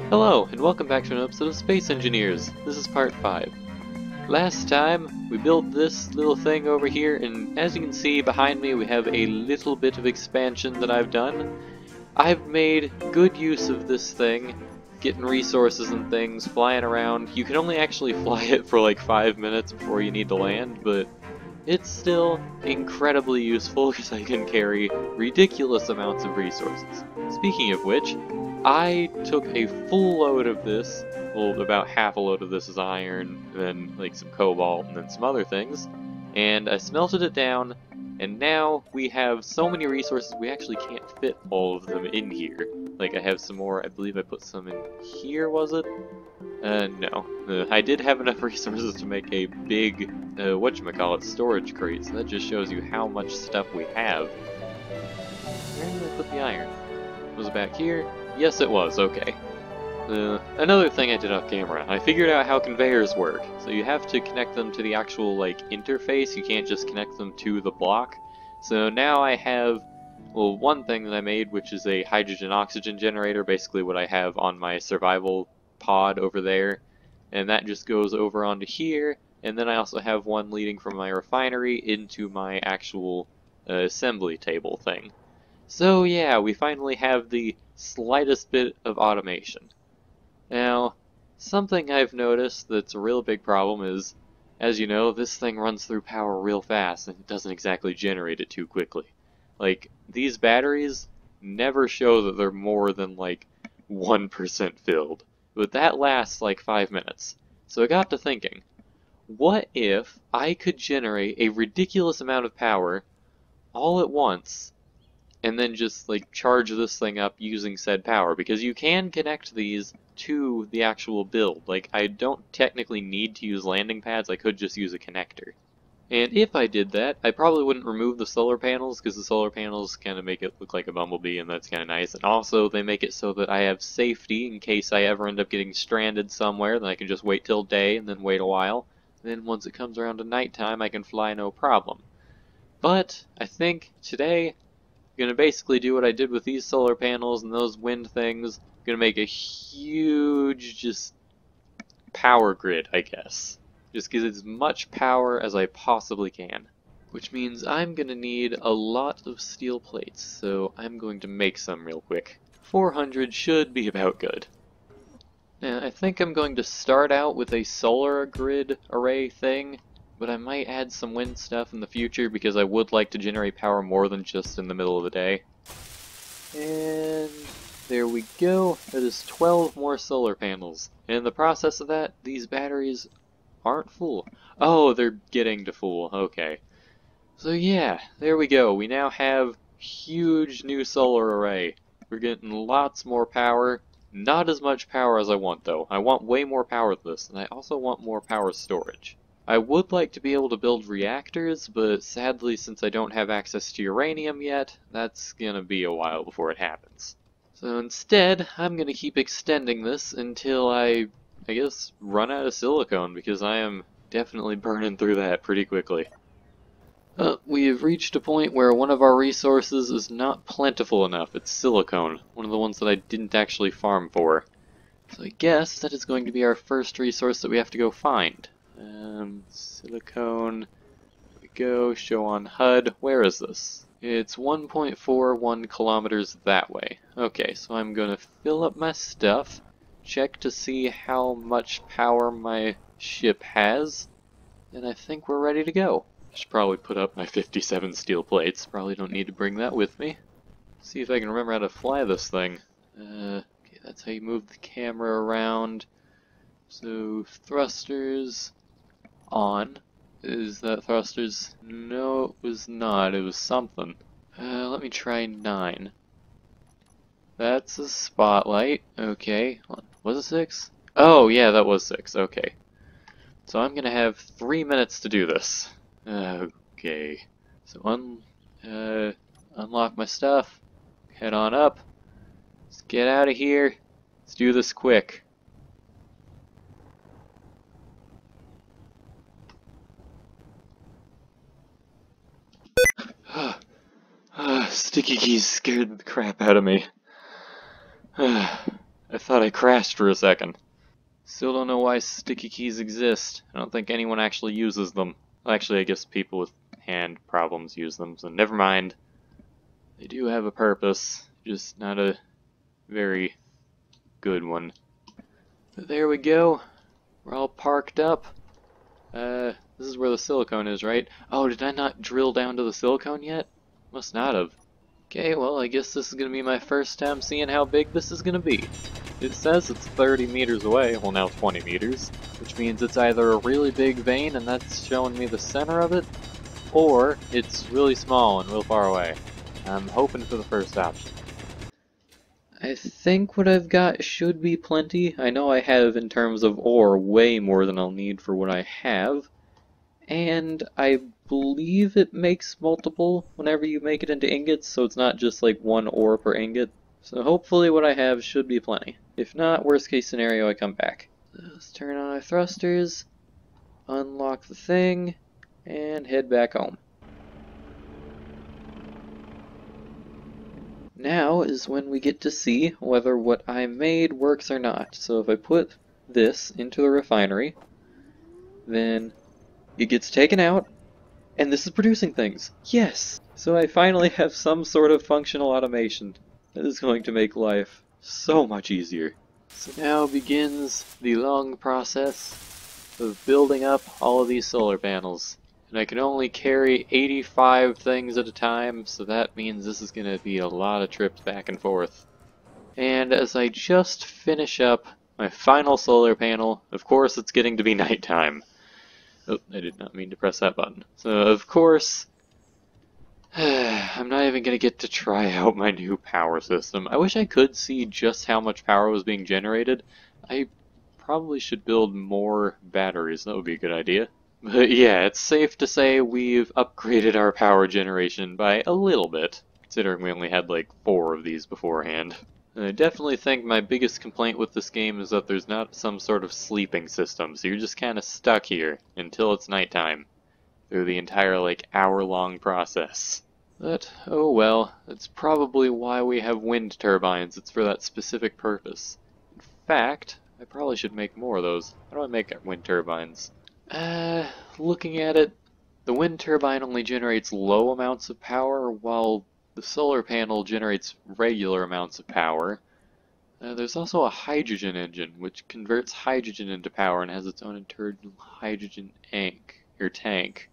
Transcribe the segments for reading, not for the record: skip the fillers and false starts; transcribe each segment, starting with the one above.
Hello, and welcome back to an episode of Space Engineers. This is part 5. Last time, we built this little thing over here, and as you can see behind me we have a little bit of expansion that I've done. I've made good use of this thing, getting resources and things, flying around. You can only actually fly it for like 5 minutes before you need to land, but it's still incredibly useful because I can carry ridiculous amounts of resources. Speaking of which, I took a full load of this, well, about half a load of this is iron, then like some cobalt, and then some other things, and I smelted it down, and now we have so many resources we actually can't fit all of them in here. Like I have some more, I believe I put some in here, was it? No. I did have enough resources to make a big, whatchamacallit, storage crate, so that just shows you how much stuff we have. Where did I put the iron? Was it back here? Yes, it was, okay. Another thing I did off camera, I figured out how conveyors work. So you have to connect them to the actual, like, interface, you can't just connect them to the block. So now I have, well, one thing that I made, which is a hydrogen-oxygen generator, basically what I have on my survival pod over there, and that just goes over onto here, and then I also have one leading from my refinery into my actual assembly table thing. So yeah, we finally have the slightest bit of automation. Now, something I've noticed that's a real big problem is, as you know, this thing runs through power real fast and it doesn't exactly generate it too quickly. Like, these batteries never show that they're more than like 1% filled, but that lasts like 5 minutes. So I got to thinking, what if I could generate a ridiculous amount of power all at once and then just like charge this thing up using said power, because you can connect these to the actual build. Like, I don't technically need to use landing pads, I could just use a connector. And if I did that, I probably wouldn't remove the solar panels, because the solar panels kind of make it look like a bumblebee, and that's kind of nice. And also, they make it so that I have safety in case I ever end up getting stranded somewhere, then I can just wait till day and then wait a while. Then once it comes around to nighttime, I can fly no problem. But I think today gonna basically do what I did with these solar panels and those wind things. Gonna make a huge, just power grid, I guess. Just get as much power as I possibly can. Which means I'm gonna need a lot of steel plates, so I'm going to make some real quick. 400 should be about good. Now, I think I'm going to start out with a solar grid array thing, but I might add some wind stuff in the future because I would like to generate power more than just in the middle of the day. And there we go. That is 12 more solar panels. And in the process of that, these batteries aren't full. Oh, they're getting to full. Okay. So yeah, there we go. We now have huge new solar array. We're getting lots more power. Not as much power as I want, though. I want way more power than this, and I also want more power storage. I would like to be able to build reactors, but sadly, since I don't have access to uranium yet, that's gonna be a while before it happens. So instead, I'm gonna keep extending this until I guess, run out of silicone, because I am definitely burning through that pretty quickly. We have reached a point where one of our resources is not plentiful enough. It's silicone, one of the ones that I didn't actually farm for. So I guess that is going to be our first resource that we have to go find. Silicone, there we go, show on HUD, where is this? It's 1.41 kilometers that way. Okay, so I'm going to fill up my stuff, check to see how much power my ship has, and I think we're ready to go. I should probably put up my 57 steel plates. Probably don't need to bring that with me. See if I can remember how to fly this thing. Okay, that's how you move the camera around. So, thrusters on. Is that thrusters? No, it was not. It was something. Let me try 9. That's a spotlight. Okay. Was it 6? Oh, yeah, that was 6. Okay. So I'm gonna have 3 minutes to do this. Okay, so unlock my stuff, head on up, let's get out of here, let's do this quick. Sticky keys scared the crap out of me. I thought I crashed for a second. Still don't know why sticky keys exist. I don't think anyone actually uses them. Well, actually, I guess people with hand problems use them, so never mind. They do have a purpose, just not a very good one. But there we go. We're all parked up. This is where the silicone is, right? Oh, did I not drill down to the silicone yet? Must not have. Okay, well, I guess this is gonna be my first time seeing how big this is gonna be. It says it's 30 meters away, well now 20 meters, which means it's either a really big vein and that's showing me the center of it, or it's really small and real far away. I'm hoping for the first option. I think what I've got should be plenty. I know I have, in terms of ore, way more than I'll need for what I have. And I believe it makes multiple whenever you make it into ingots, so it's not just like one ore per ingot. So hopefully what I have should be plenty. If not, worst case scenario, I come back. Let's turn on our thrusters, unlock the thing, and head back home. Now is when we get to see whether what I made works or not. So if I put this into the refinery, then it gets taken out, and this is producing things. Yes! So I finally have some sort of functional automation. That is going to make life so much easier. So now begins the long process of building up all of these solar panels. And I can only carry 85 things at a time, so that means this is going to be a lot of trips back and forth. And as I just finish up my final solar panel, of course it's getting to be nighttime. Oh, I did not mean to press that button. So, of course, I'm not even going to get to try out my new power system. I wish I could see just how much power was being generated. I probably should build more batteries. That would be a good idea. But yeah, it's safe to say we've upgraded our power generation by a little bit, considering we only had like 4 of these beforehand. I definitely think my biggest complaint with this game is that there's not some sort of sleeping system, so you're just kind of stuck here until it's nighttime, through the entire like hour-long process. But, oh well, that's probably why we have wind turbines. It's for that specific purpose. In fact, I probably should make more of those. How do I make wind turbines? Looking at it, the wind turbine only generates low amounts of power, while the solar panel generates regular amounts of power. There's also a hydrogen engine, which converts hydrogen into power and has its own internal hydrogen tank.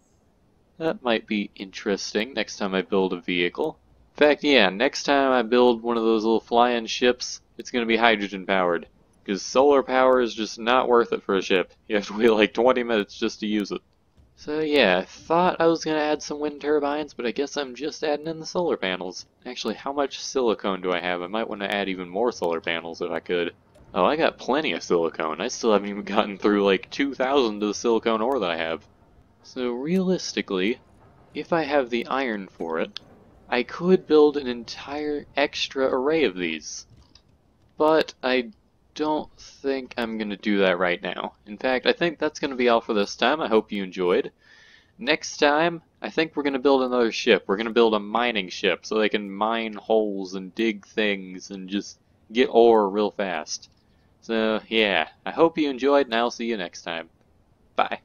That might be interesting next time I build a vehicle. In fact, yeah, next time I build one of those little flying ships, it's going to be hydrogen powered. Because solar power is just not worth it for a ship. You have to wait like 20 minutes just to use it. So yeah, I thought I was going to add some wind turbines, but I guess I'm just adding in the solar panels. Actually, how much silicone do I have? I might want to add even more solar panels if I could. Oh, I got plenty of silicone. I still haven't even gotten through like 2,000 of the silicone ore that I have. So realistically, if I have the iron for it, I could build an entire extra array of these. But I don't think I'm going to do that right now. In fact, I think that's going to be all for this time. I hope you enjoyed. Next time, I think we're going to build another ship. We're going to build a mining ship so they can mine holes and dig things and just get ore real fast. So, yeah, I hope you enjoyed, and I'll see you next time. Bye.